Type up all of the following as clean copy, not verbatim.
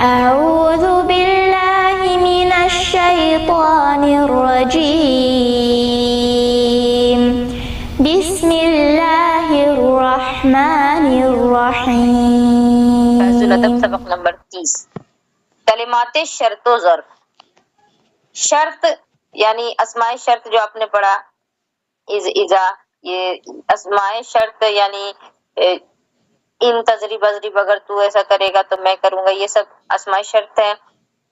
أعوذ بالله من الشيطان الرجيم بسم الله الرحمن الرحيم. ادب سبق نمبر 30 کلمات شرط و ظرف. شرط یعنی اسماء شرط جو آپ نے پڑھا اذا، یہ اسماء شرط یعنی ان تضریب بضریب، اگر تو ایسا کرے گا تو میں کروں گا، یہ سب اسماء شرط ہے.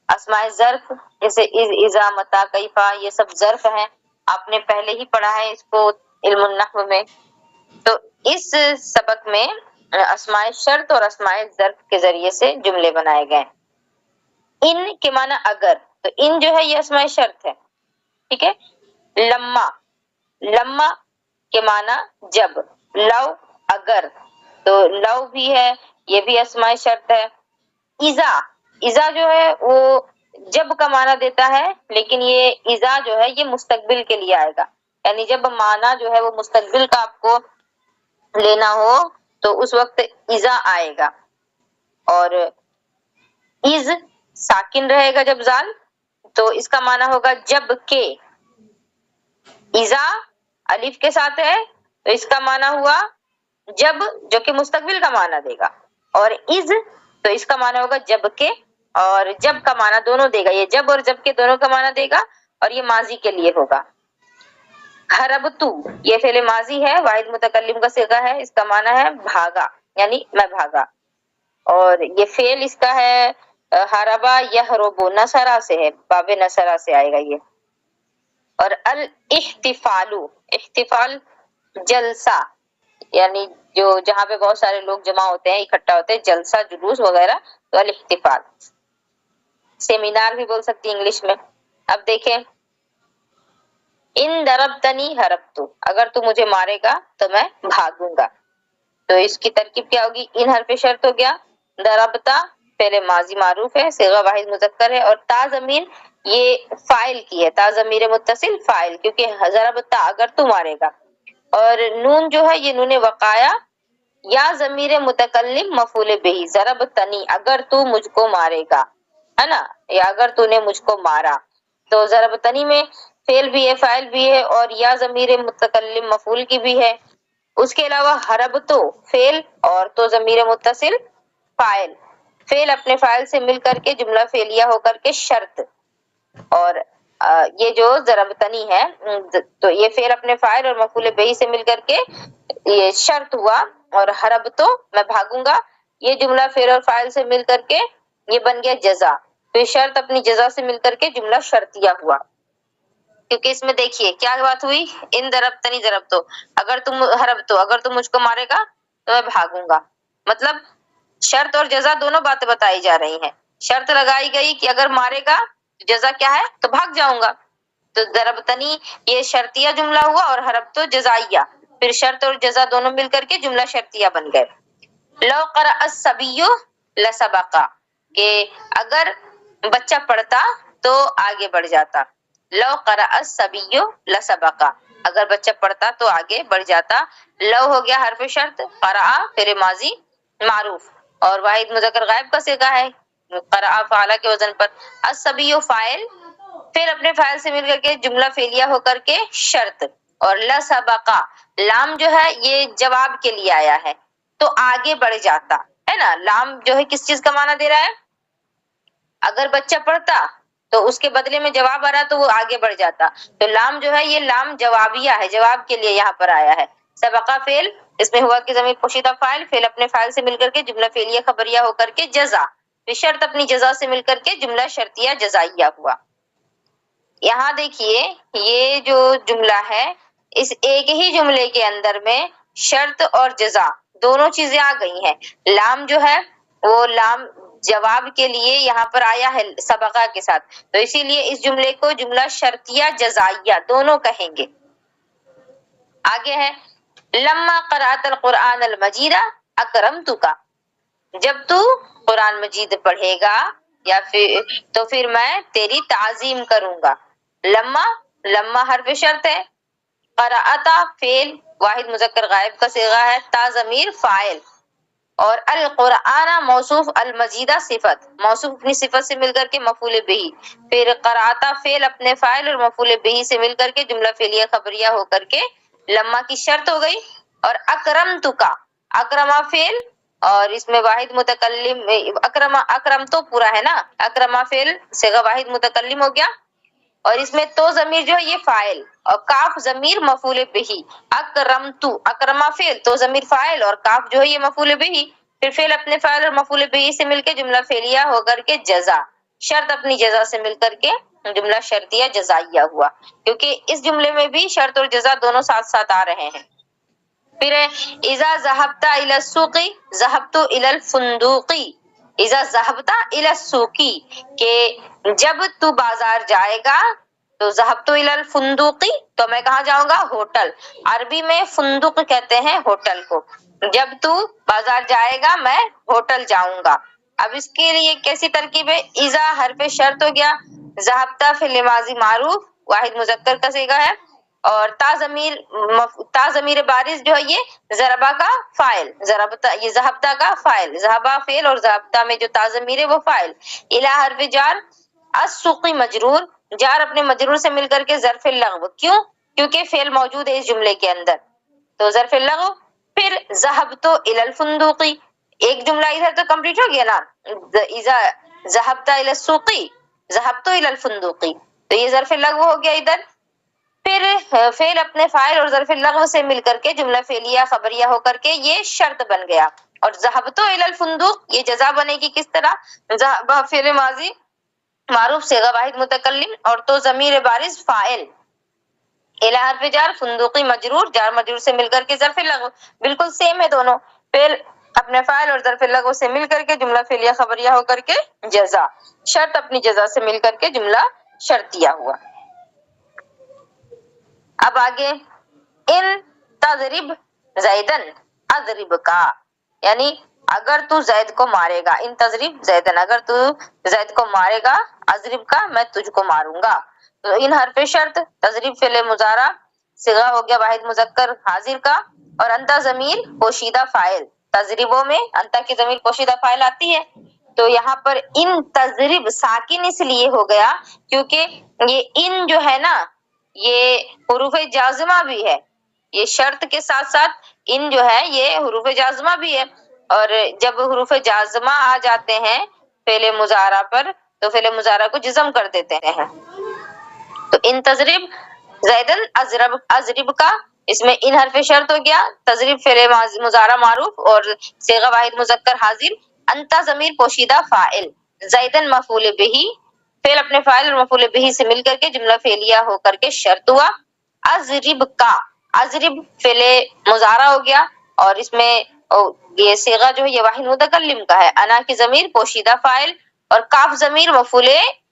اسماء ظرف جیسے اذا، متا، کیفا، یہ سب ظرف ہیں، آپ نے پہلے ہی پڑھا ہے اس کو علم النحو میں. تو اس سبق میں اسماء شرط اور اسماء ظرف کے ذریعے سے جملے بنائے گئے. ان کے معنی اگر، تو ان جو ہے یہ اسماء شرط ہے، ٹھیک ہے. لما، لما کے معنی جب. لو، اگر، تو لو بھی ہے، یہ بھی اسماء شرط ہے. اذا، اذا جو ہے وہ جب کا معنی دیتا ہے، لیکن یہ اذا جو ہے یہ مستقبل کے لیے آئے گا، یعنی جب معنی جو ہے وہ مستقبل کا آپ کو لینا ہو تو اس وقت اذا آئے گا. اور از ساکن رہے گا جب زال، تو اس کا معنی ہوگا جب کہ. اذا الف کے ساتھ ہے تو اس کا معنی ہوا جب، جو کہ مستقبل کا معنی دے گا. اور از تو اس کا معنی ہوگا جب کہ، اور جب کا معنی دونوں دے گا، یہ جب اور جب کے دونوں کا معنی دے گا، اور یہ ماضی کے لیے ہوگا. ہربتو، یہ فعل ماضی ہے، واحد متکلم کا صیغہ ہے، اس کا معنی ہے بھاگا، یعنی میں بھاگا. اور یہ فعل اس کا ہے ہربا یہربو، نصرہ سے ہے، باب نصرہ سے آئے گا یہ. اور الاحتفال، احتفال جلسہ، یعنی جو جہاں پہ بہت سارے لوگ جمع ہوتے ہیں، اکٹھا ہوتے ہیں، جلسہ، جلوس وغیرہ، تو الاحتفال. سیمینار بھی بول سکتی انگلش میں. اب دیکھیں، ان ضربتنی ہربتو، اگر تو مجھے مارے گا تو میں بھاگوں گا. تو اس کی ترکیب کیا ہوگی؟ ان حرف شرط ہو گیا، ضربتا فعل ماضی معروف ہے، صیغہ واحد مذکر ہے، اور تا ضمیر یہ فاعل کی ہے، تا ضمیر متصل فاعل، کیونکہ ضربتا اگر تو مارے گا. اور نون جو ہے یہ نون وقایا یا ضمیر متکلم مفعول بہ، ضربتنی اگر تو مجھ کو مارے گا، ہے نا، یا اگر تو نے مجھ کو مارا. تو ضربتنی میں فعل بھی ہے، فاعل بھی ہے، اور یا ضمیر متکلم مفعول کی بھی ہے. اس کے علاوہ حرب تو فعل اور تو ضمیر متصل فاعل، فعل اپنے فاعل سے مل کر کے جملہ فعلیہ ہو کر کے شرط. اور یہ جو ضربتنی ہے تو یہ فعل اپنے فاعل اور مفعول بہ سے مل کر کے یہ شرط ہوا. اور حرب تو میں بھاگوں گا، یہ جملہ فعل اور فاعل سے مل کر کے یہ بن گیا جزا. تو یہ شرط اپنی جزا سے مل کر کے جملہ شرطیہ ہوا. کیونکہ اس میں دیکھیے کیا بات ہوئی، ان ضربتنی ضربتو، اگر تم حربتو، اگر تم مجھ کو مارے گا تو میں بھاگوں گا. مطلب شرط اور جزا دونوں باتیں بتائی جا رہی ہیں. شرط لگائی گئی کہ اگر مارے گا جزا کیا ہے، تو بھاگ جاؤں گا. تو ضربتنی یہ شرطیہ جملہ ہوا، اور حربتو جزائیہ، پھر شرط اور جزا دونوں مل کر کے جملہ شرطیہ بن گئے. لو قرأ الصبی لسبقا، کہ اگر بچہ پڑھتا تو آگے بڑھ جاتا. لو قرأ الصبی لسبقا، اگر بچہ پڑھتا تو آگے بڑھ جاتا. لو ہو گیا حرف شرط، قرأ فعل ماضی معروف، اور واحد مذکر غائب کا صیغہ ہے، قرأ فعلہ کے وزن پر. الصبی فاعل، پھر اپنے فاعل سے مل کر کے جملہ فعلیہ ہو کر کے شرط. اور لسبقا، لام جو ہے یہ جواب کے لیے آیا ہے، تو آگے بڑھ جاتا ہے نا. لام جو ہے کس چیز کا معنی دے رہا ہے؟ اگر بچہ پڑھتا تو اس کے بدلے میں جواب آ رہا تو وہ آگے بڑھ جاتا. تو لام جو ہے یہ لام جوابیہ ہے، جواب کے لیے یہاں پر آیا ہے. سبقہ فعل، اس میں ہوا کہ ضمیر پوشیدہ فاعل، فعل اپنے فاعل سے مل کر کے جملہ فعلیہ خبریہ ہو کر کے جزا، پھر شرط اپنی جزا سے مل کر کے جملہ شرطیہ جزائیہ ہوا. یہاں دیکھیے یہ جو جملہ ہے، اس ایک ہی جملے کے اندر میں شرط اور جزا دونوں چیزیں آ گئی ہیں. لام جو ہے وہ لام جواب کے لیے یہاں پر آیا ہے سبقہ کے ساتھ، تو اسی لیے اس جملے کو جملہ شرطیہ جزائیہ دونوں کہیں گے. آگے ہے لما قرأت القرآن المجید اکرمتک، جب تو قرآن مجید پڑھے گا یا تو پھر میں تیری تعظیم کروں گا. لما، لما حرف شرط ہے، قرأت فعل واحد مذکر غائب کا صیغہ ہے، تا ضمیر فاعل، اور القرآن موصوف، المجیدہ صفت، موصوف اپنی صفت سے مل کر کے مفعول بہی، پھر قرأتا فعل اپنے فاعل اور مفعول بہی سے مل کر کے جملہ فعلیہ خبریہ ہو کر کے لما کی شرط ہو گئی. اور اکرمتو کا، اکرما فعل اور اس میں واحد متکلم، اکرم تو پورا ہے نا، اکرما فعل صیغہ واحد متکلم ہو گیا، اور اس میں تو ضمیر جو ہے یہ فاعل اور کاف ضمیر مفعول بہی. اکرمتو، اکرما فعل، تو ضمیر فاعل اور کاف جو ہے یہ مفعول بہی، پھر فعل اپنے فاعل اور مفعول بہی سے مل کے جملہ فعلیہ ہو کر کے جزا، شرط اپنی جزا سے مل کر کے جملہ شرطیہ جزائیہ ہوا، کیونکہ اس جملے میں بھی شرط اور جزا دونوں ساتھ ساتھ آ رہے ہیں. پھر اذا ذهبت الى السوق ذهبت الى الفندوق، اذا ذهبت الى السوق کہ جب تو بازار جائے گا، تو ذهبت الى الفندوق تو میں کہاں جاؤں گا؟ ہوٹل. عربی میں فندق کہتے ہیں ہوٹل کو. جب تو بازار جائے گا میں ہوٹل جاؤں گا. اب اس کے لیے کیسی ترکیب ہے؟ اذا حرف شرط ہو گیا، ذهبت فعل ماضی معروف واحد مذکر کا صیغہ ہے، اور تا ضمیر بارز جو ہے یہ ضربہ کا فاعل، ضربتا یہ ذہبتا کا فاعل، ذہبا فعل اور ضربتا میں جو تا ضمیر ہے وہ فاعل. الی حرف جار، السوقی مجرور، جار اپنے مجرور سے مل کر کے ظرف اللغو، کیوں؟ کیونکہ فعل موجود ہے اس جملے کے اندر تو ظرف اللغو. پھر ذهبت الى الفندوق، ایک جملہ ادھر تو کمپلیٹ ہو گیا نا، اذا ذهبت الى السوق ذهبت الى الفندوق، تو یہ ظرف اللغو ہو گیا ادھر. پھر فعل اپنے فاعل اور ظرف اللغو سے مل کر کے جملہ فعلیہ خبریہ ہو کر کے یہ شرط بن گیا. اور ذهبت الى الفندوق یہ جزا بنے گی کس طرح؟ ذهب فعل ماضی معروف صیغہ واحد متکلم اور تو ضمیر بارز فاعل، الی حرف جار فندوقی مجرور، جار مجرور سے مل کر کے ظرف اللغو، بالکل سیم ہے دونوں، فعل اپنے فاعل اور ظرف اللغو سے مل کر کے جملہ فعلیہ خبریہ ہو کر کے جزا، شرط اپنی جزا سے مل کر کے جملہ شرطیہ ہوا. اب آگے ان تضرب زیدن اضرب کا، یعنی اگر تو زید کو مارے گا، ان تضرب زیدن اگر تو زید کو مارے گا، اضرب کا میں تجھ کو ماروں گا. تو ان حرف شرط، تضرب فعل مضارع صیغہ ہو گیا واحد مذکر حاضر کا، اور انتا ضمیر پوشیدہ فاعل، تضربوں میں انتا کی ضمیر پوشیدہ فاعل آتی ہے. تو یہاں پر ان تضرب ساکن اس لیے ہو گیا کیونکہ یہ ان جو ہے نا یہ حروف جازمہ بھی ہے، یہ شرط کے ساتھ ساتھ ان جو ہے یہ حروف جازمہ بھی ہے، اور جب حروف جازمہ آ جاتے ہیں فعل مضارع پر تو فعل مضارع کو جزم کر دیتے ہیں. تو ان تضرب زیدن اضرب کا، اس میں ان حرف شرط ہو گیا، تضرب فعل مضارع معروف اور صیغہ واحد مذکر حاضر، انتا ضمیر پوشیدہ فاعل، زیدن مفعول بہی، فعل اپنے فاعل اور مفعول بہی سے مل کر کے جملہ فعلیہ ہو کر کے شرط ہوا. اضرب کا، اضرب فعل مضارع ہو گیا اور اس میں یہ صیغہ جو ہے یہ واحد متکلم کا ہے، انا کی ضمیر پوشیدہ فاعل اور کاف ضمیر مفعول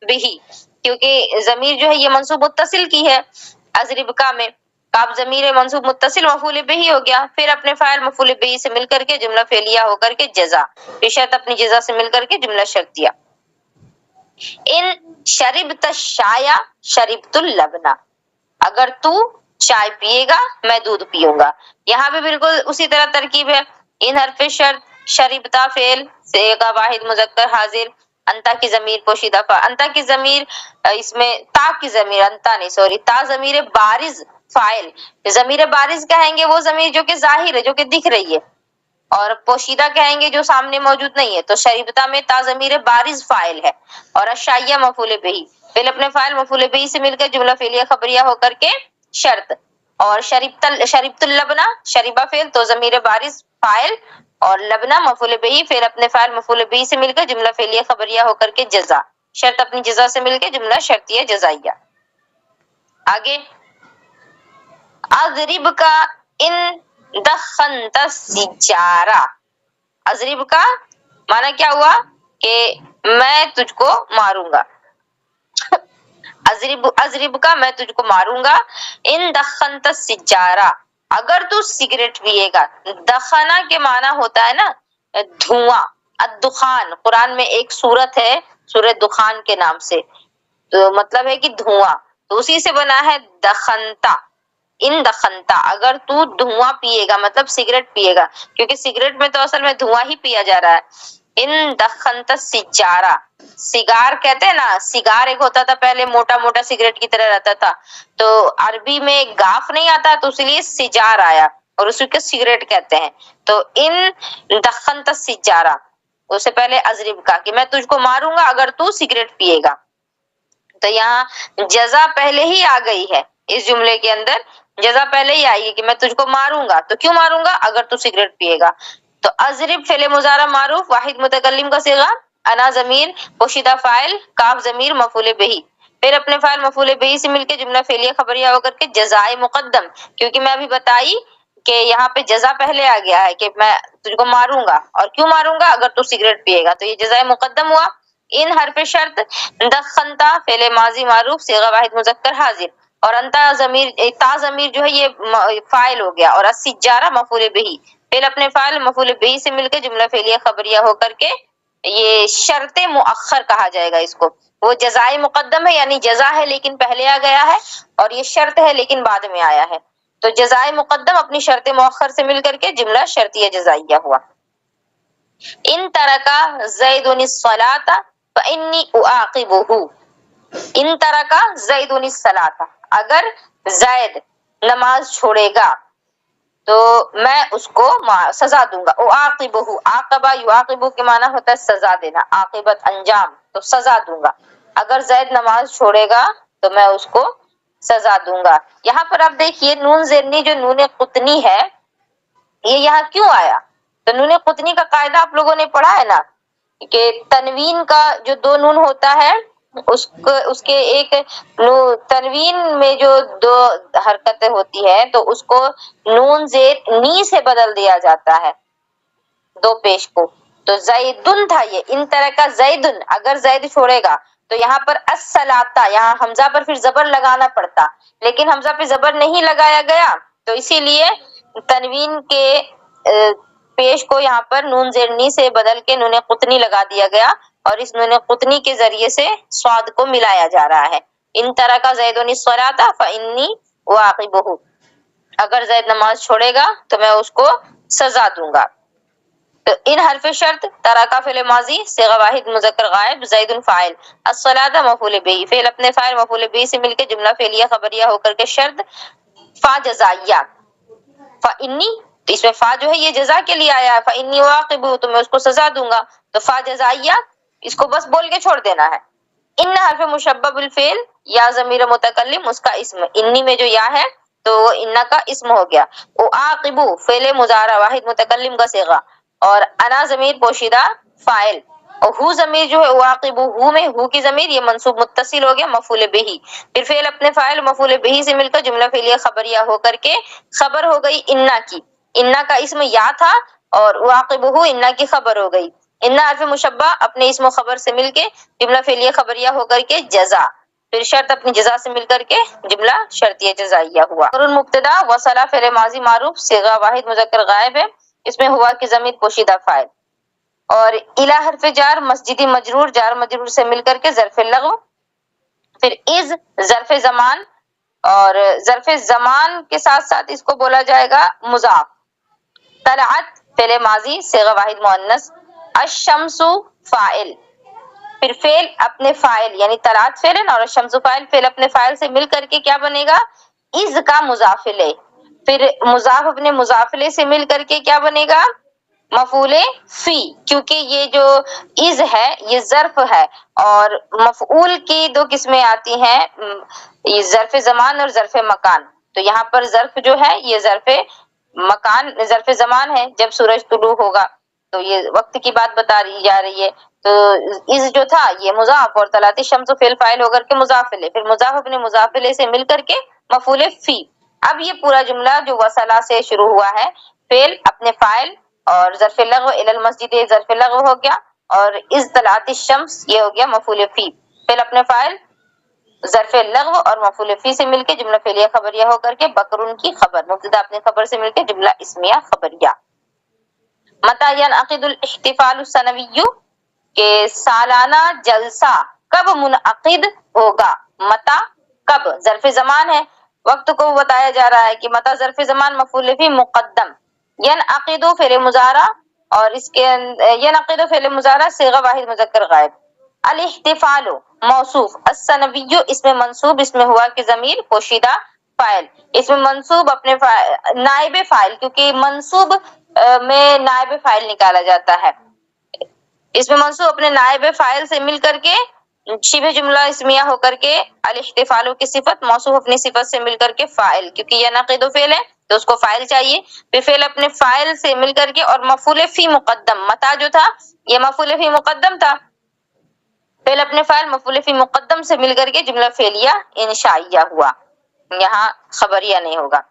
بہی، کیونکہ ضمیر جو ہے یہ منصوب متصل کی ہے اضرب کا میں، کاف ضمیر منصوب متصل مفعول بہی ہو گیا، پھر اپنے فاعل مفعول بہی سے مل کر کے جملہ فعلیہ ہو کر کے جزا، پھر شرط اپنی جزا سے مل کر کے جملہ شرطیہ. ان شربت الشاء شربت اللبن، اگر تو چائے پیے گا میں دودھ پیوں گا. یہاں بھی بالکل اسی طرح ترکیب ہے، ان حرف شرط، شربتا فعل صیغہ واحد مذکر حاضر، انتا کی ضمیر پوشیدہ انتا کی ضمیر اس میں تا کی ضمیر انتا نہیں سوری تا ضمیر بارز فاعل، ضمیر بارز کہیں گے وہ ضمیر جو کہ ظاہر ہے جو کہ دکھ رہی ہے، اور پوشیدہ کہیں گے جو سامنے موجود نہیں ہے. تو شریبتا میں تا ضمیر بارز فاعل ہے اور الشائیہ مفعول بہی، فعل اپنے فاعل مفعول بہی سے مل کر جملہ فعلیہ خبریہ ہو کر کے شرط. اور شربت اللبنہ، شریبہ فعل تو ضمیر بارز فاعل اور لبنہ مفعول بہی، فعل اپنے فاعل مفعول بہی سے مل کر جملہ فعلیہ خبریہ ہو کر کے جزا، شرط اپنی جزا سے مل کے جملہ شرطیہ جزائیہ. آگے اضرب کا ان دخنت السجارہ، اضرب کا معنی کیا ہوا کہ میں تجھ کو ماروں گا، اضرب کا میں تجھ کو ماروں گا، ان دخنت السجارہ اگر تو سگریٹ پیے گا. دخنہ کے معنی ہوتا ہے نا دھواں، الدخان، قرآن میں ایک سورت ہے سورۃ دخان کے نام سے، تو مطلب ہے کہ دھواں، تو اسی سے بنا ہے دخنتا. ان دخنتا اگر تو دھواں پیے گا مطلب سگریٹ پیے گا، کیونکہ سگریٹ میں تو اصل میں دھواں ہی پیا جا رہا ہے. ان دخنتا سجارہ، سگار کہتے ہیں نا، سگار ایک ہوتا تھا پہلے موٹا موٹا سگریٹ کی طرح رہتا تھا، تو عربی میں گاف نہیں آتا تو اس لیے سجار آیا اور اسی کو سگریٹ کہتے ہیں. تو ان دخنتا سجارہ، اس سے پہلے اضرب کا کہ میں تجھ کو ماروں گا اگر تو سگریٹ پیے گا. تو یہاں جزا پہلے ہی آ گئی ہے، اس جملے کے اندر جزا پہلے ہی آئی ہے کہ میں تجھ کو ماروں گا. تو کیوں ماروں گا؟ اگر تو سگریٹ پیے گا. تو اضرب فعل مضارع معروف واحد متکلم کا صیغہ، انا ضمیر پوشیدہ فاعل، کاف ضمیر مفعول بہ، پھر اپنے فاعل مفعول بہ سے مل کے جملہ فعلیہ خبریہ ہو کر کے جزائے مقدم، کیونکہ میں ابھی بتائی کہ یہاں پہ جزا پہلے آ گیا ہے کہ میں تجھ کو ماروں گا، اور کیوں ماروں گا؟ اگر تو سگریٹ پیے گا، تو یہ جزائے مقدم ہوا. ان حرف شرط دخنتا فعل ماضی معروف صیغہ واحد مذکر حاضر، اور انتا ضمیر تا ضمیر جو ہے یہ فاعل ہو گیا، اور السجارہ مفعول بہ، پھر اپنے فاعل مفعول بہ سے مل کے جملہ فعلیہ خبریہ ہو کر کے یہ شرط مؤخر کہا جائے گا اس کو. وہ جزائے مقدم ہے یعنی جزا ہے لیکن پہلے آ گیا ہے، اور یہ شرط ہے لیکن بعد میں آیا ہے. تو جزائے مقدم اپنی شرط مؤخر سے مل کر کے جملہ شرطیہ جزائیہ ہوا. ان ترکا زید الصلاۃ فانی اعاقبہ، ان ترکا زید الصلاۃ، اگر زید نماز چھوڑے گا تو میں اس کو سزا دوں گا. اعاقبہ، عاقبہ یعاقبہ کے معنی ہوتا ہے سزا دینا، عاقبت انجام، تو سزا دوں گا. اگر زید نماز چھوڑے گا تو میں اس کو سزا دوں گا. یہاں پر آپ دیکھیے نون زیرنی جو نون قطنی ہے یہ یہاں کیوں آیا؟ تو نون قطنی کا قاعدہ آپ لوگوں نے پڑھا ہے نا کہ تنوین کا جو دو نون ہوتا ہے اس کے ایک تنوین میں جو دو حرکتیں ہوتی ہیں تو اس کو نون زیر نی سے بدل دیا جاتا ہے، دو پیش کو. تو زیدن تھا یہ، ان طرح کا زیدن، اگر زید چھوڑے گا تو یہاں پر الصلاۃ، یہاں حمزہ پر پھر زبر لگانا پڑتا، لیکن حمزہ پہ زبر نہیں لگایا گیا تو اسی لیے تنوین کے پیش کو یہاں پر نون زیر نی سے بدل کے نون قطنی لگا دیا گیا، اور اس نون قطنی کے ذریعے سے صاد کو ملایا جا رہا ہے. ان طرح کا زید الصلاۃ فانی اعاقبہ، اگر زید نماز چھوڑے گا تو میں اس کو سزا دوں گا. تو ان حرف شرط ترکا فعل ماضی صیغہ واحد مذکر غائب زید فاعل، الصلاۃ مفعول بہ، فعل اپنے فاعل مفعول بہ سے مل کے جملہ فعلیہ خبریہ ہو کر کے شرط فا جزائیہ، فانی، تو اس میں فا جو ہے یہ جزا کے لیے آیا ہے، فانی اعاقبہ تو میں اس کو سزا دوں گا. تو فا جزائیہ اس کو بس بول کے چھوڑ دینا ہے. ان حرف مشبہ بالفعل یا ضمیر متکلم اس کا اسم، انی میں جو یا ہے تو وہ انا کا اسم ہو گیا. اعاقبہ فعل مضارع واحد متکلم کا صیغہ، اور انا ضمیر پوشیدہ فاعل، اور ہو ضمیر جو ہے اعاقبہ ہو میں ہو کی ضمیر یہ منصوب متصل ہو گیا مفعول بہ، پھر فعل اپنے فاعل مفعول بہ سے مل کر جملہ فعلیہ خبریہ ہو کر کے خبر ہو گئی انا کی، انا کا اسم یا تھا اور اعاقبہ انا کی خبر ہو گئی. انا حرف مشبہ اپنے اسم و خبر سے مل کے جملہ فعلیہ خبریہ ہو کر کے جزا، پھر شرط اپنی جزا سے مل کر کے جملہ شرطیہ جزائیہ ہوا. اور مبتدا وصلہ فعل ماضی معروف صیغہ واحد مذکر غائب ہے، اس میں ہوا کی ضمیر پوشیدہ فاعل، اور الی حرف جار مسجدی مجرور جار مجرور سے مل کر کے ظرف لغو، پھر از ظرف زمان، اور ظرف زمان کے ساتھ ساتھ اس کو بولا جائے گا مضاف. طلعت فعل ماضی صیغہ واحد مؤنث، الشمس فاعل، پھر فعل اپنے فاعل یعنی طلعت فعل اور الشمس فاعل، فعل اپنے فاعل سے مل کر کے کیا بنے گا؟ از کا مضاف الیہ، پھر مضاف اپنے مضاف الیہ سے مل کر کے کیا بنے گا؟ مفعول فی، کیونکہ یہ جو از ہے یہ ظرف ہے، اور مفعول کی دو قسمیں آتی ہیں، یہ ظرف زمان اور ظرف مکان. تو یہاں پر ظرف جو ہے یہ ظرف مکان ظرف زمان ہے، جب سورج طلوع ہوگا تو یہ وقت کی بات بتا رہی جا رہی ہے. تو از جو تھا یہ مضاف، اور طلعت الشمس فعل فاعل ہو کر کے مضاف الیہ، پھر مضاف اپنے مضاف الیہ سے مل کر کے مفعول فی. اب یہ پورا جملہ جو وصلہ سے شروع ہوا ہے، فعل اپنے فاعل اور ظرف لغو الی المسجد ظرف لغو ہو گیا، اور از طلعت الشمس یہ ہو گیا مفعول فی، فعل اپنے فاعل ظرف لغو اور مفعول فی سے مل کے جملہ فعلیہ خبریہ ہو کر کے بکرن کی خبر، مبتدا اپنے خبر سے مل کے جملہ اسمیہ خبریہ. متی ینعقد الاحتفال السنوی، کہ سالانہ جلسہ کب منعقد ہوگا؟ متا کب ظرف زمان ہے، وقت کو بتایا جا رہا ہے کہ متا ظرف زمان مفعول فی مقدم، ینعقد فعل مضارع، اور اس کے ینعقد فعل مضارع صیغہ واحد مذکر غائب، الاحتفال موصوف، السنوی اسم منصوب، اس میں ہوا کہ ضمیر پوشیدہ فاعل، اس میں منصوب اپنے نائب فاعل، کیونکہ منصوب میں نائب فاعل نکالا جاتا ہے، اس میں منصوب اپنے نائب فاعل سے مل کر کے شبہ جملہ اسمیہ ہو کر کے، الاحتفال کی صفت، موصوف اپنی صفت سے مل کر کے فاعل، کیونکہ یہ نقید فعل ہے تو اس کو فاعل چاہیے، پھر فعل اپنے فاعل سے مل کر کے، اور مفعول فی مقدم، متا جو تھا یہ مفعول فی مقدم تھا، فعل اپنے فاعل مفعول فی مقدم سے مل کر کے جملہ فعلیہ انشائیہ ہوا، یہاں خبریہ نہیں ہوگا،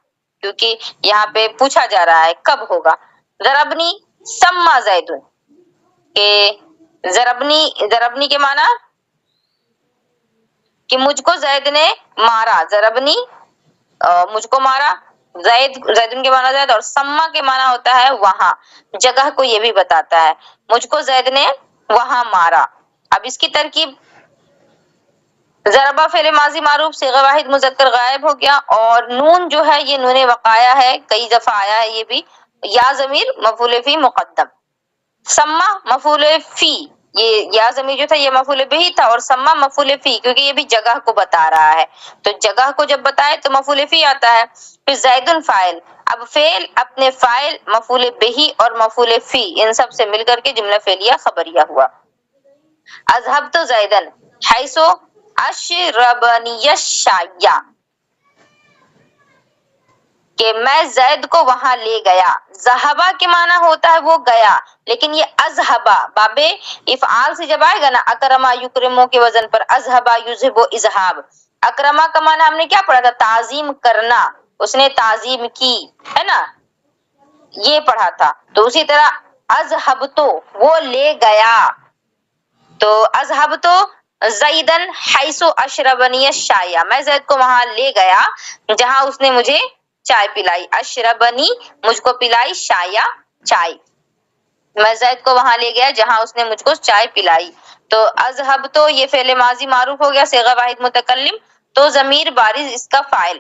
کیونکہ یہاں پہ پوچھا جا رہا ہے کب ہوگا۔ ضربنی سما زید، کہ ضربنی کے معنی کہ مجھ کو زید نے مارا، ضربنی مجھ کو مارا، زیدن کے معنی زید، اور سما کے معنی ہوتا ہے وہاں، جگہ کو یہ بھی بتاتا ہے، مجھ کو زید نے وہاں مارا۔ اب اس کی ترکیب، ضربہ فعل ماضی معروف صیغہ واحد مذکر غائب ہو گیا، اور نون جو ہے یہ نون وقایا ہے، کئی دفعہ آیا ہے یہ بھی، یا ضمیر مفعول فی مقدم، سما مفعول فی، یہ یا ضمیر جو تھا یہ مفعول بہ تھا، اور سما مفعول فی، کیونکہ یہ بھی جگہ کو بتا رہا ہے، تو جگہ کو جب بتائے تو مفعول فی آتا ہے۔ پھر زیدن فاعل، اب فعل اپنے فاعل مفعول بہ اور مفعول فی ان سب سے مل کر کے جملہ فعلیہ خبریہ ہوا۔ اذهبت زیدن حیث اشربنی الشائی، کہ میں زید کو وہاں لے گیا، ذہبہ کے معنی ہوتا ہے وہ گیا، لیکن یہ اذہبا باب افعال سے جب آئے گا نا، اکرما یکرمو کے وزن پر، اذہبا یذہب اذہاب، اکرما کا معنی ہم نے کیا پڑھا تھا؟ تعظیم کرنا، اس نے تعظیم کی ہے نا، یہ پڑھا تھا۔ تو اسی طرح اذہبتو وہ لے گیا، تو اذہبتو زیدن حیث اشربنی الشائی، میں زید کو وہاں لے گیا جہاں اس نے مجھے چائے پلائی، اشربنی مجھ کو پلائی، شایا چائے، میں زید کو وہاں لے گیا جہاں اس نے مجھ کو چائے پلائی۔ تو اذهبت یہ فعل ماضی معروف ہو گیا صیغہ واحد متکلم، تو ضمیر بارز اس کا فاعل،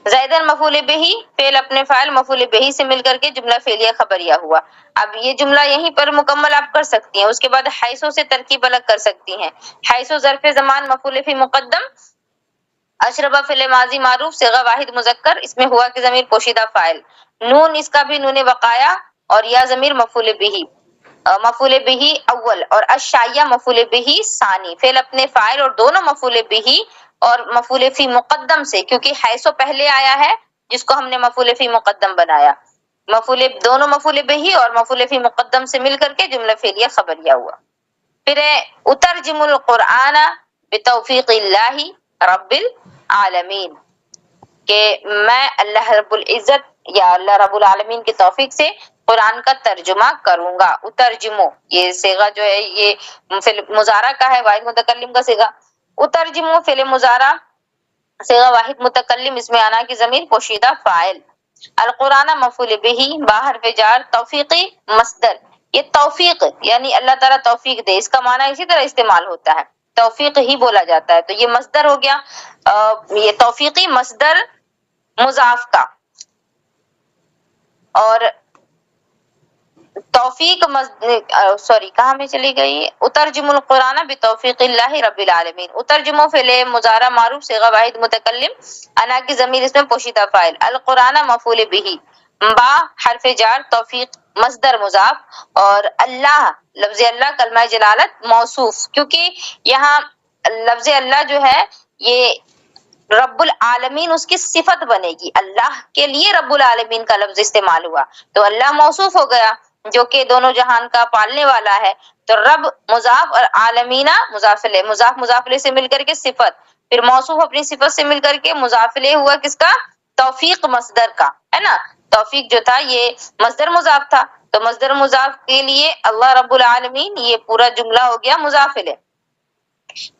زیدن مفعول بہ، فعل اپنے فاعل مفعول بہ سے مل کر کے جملہ فعلیہ خبریہ ہوا۔ اب یہ جملہ یہیں پر مکمل آپ کر سکتی ہیں، اس کے بعد حیثو سے ترکیب الگ کر سکتی ہیں۔ حیثو ظرف زمان مفعول فی مقدم، اشربہ فعل ماضی معروف صیغہ واحد مذکر، اس میں ہوا کہ ضمیر پوشیدہ فاعل، نون اس کا بھی نون وقایا، اور یا ضمیر مفعول بہ، مفعول بہ اول، اور الشائیہ مفعول بہ ثانی، فعل اپنے فاعل اور دونوں مفعول بہ اور مفعول فی مقدم سے، کیونکہ حیثو پہلے آیا ہے جس کو ہم نے مفعول فی مقدم بنایا، دونوں مفعول بہ اور مفعول فی مقدم سے مل کر کے جملہ فعلیہ خبریہ ہوا۔ پھر اترجم القرآن بتوفیق اللہ رب العالمین، کہ میں اللہ رب العزت یا اللہ رب العالمین کی توفیق سے قرآن کا ترجمہ کروں گا۔ اترجمو یہ صیغہ جو ہے یہ فعل مضارع کا ہے، واحد متکلم کا صیغہ، اترجمو فعل مضارع صیغہ واحد متکلم، اس میں آنا کی ضمیر پوشیدہ فاعل، القرآن مفعول بہ باحرف جار، توفیقی مصدر، یہ توفیق یعنی اللہ تعالیٰ توفیق دے، اس کا معنی اسی طرح استعمال ہوتا ہے، توفیق ہی بولا جاتا ہے، تو یہ مصدر ہو گیا، یہ توفیقی مصدر مضاف کا، اور توفیق کہاں میں چلی گئی، اترجم القرآن بتوفیق اللہ رب العالمین، اترجمو فعل مضارع معروف صیغہ واحد متکلم، انا کی ضمیر اس میں پوشیدہ فاعل، القرآن مفعول بہ، با حرف جار، توفیق مصدر مضاف، اور اللہ لفظ اللہ کلمہ جلالت موصوف، کیونکہ یہاں لفظ اللہ جو ہے یہ رب العالمین اس کی صفت بنے گی، اللہ کے لیے رب العالمین کا لفظ استعمال ہوا، تو اللہ موصوف ہو گیا جو کہ دونوں جہان کا پالنے والا ہے، تو رب مضاف اور عالمینہ مضاف الیہ، مضاف مضاف الیہ سے مل کر کے صفت، پھر موصوف اپنی صفت سے مل کر کے مضاف الیہ ہوا کس کا؟ توفیق مصدر کا، ہے نا، توفیق جو تھا یہ مصدر مضاف تھا، تو مصدر مضاف کے لیے اللہ رب العالمین، یہ پورا جملہ ہو گیا مضاف الیہ،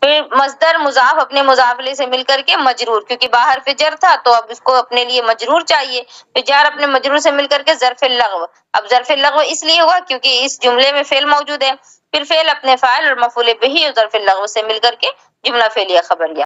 پھر مصدر مضاف اپنے مضاف الیہ سے مل کر کے مجرور، کیونکہ باہر حرف جر تھا تو اب اس کو اپنے لیے مجرور چاہیے، پھر جار اپنے مجرور سے مل کر کے ظرف اللغو، اب ظرف اللغو اس لیے ہوا کیونکہ اس جملے میں فعل موجود ہے، پھر فعل اپنے فاعل اور مفعول بہ اور ظرف اللغو سے مل کر کے جملہ فعلیہ خبریہ۔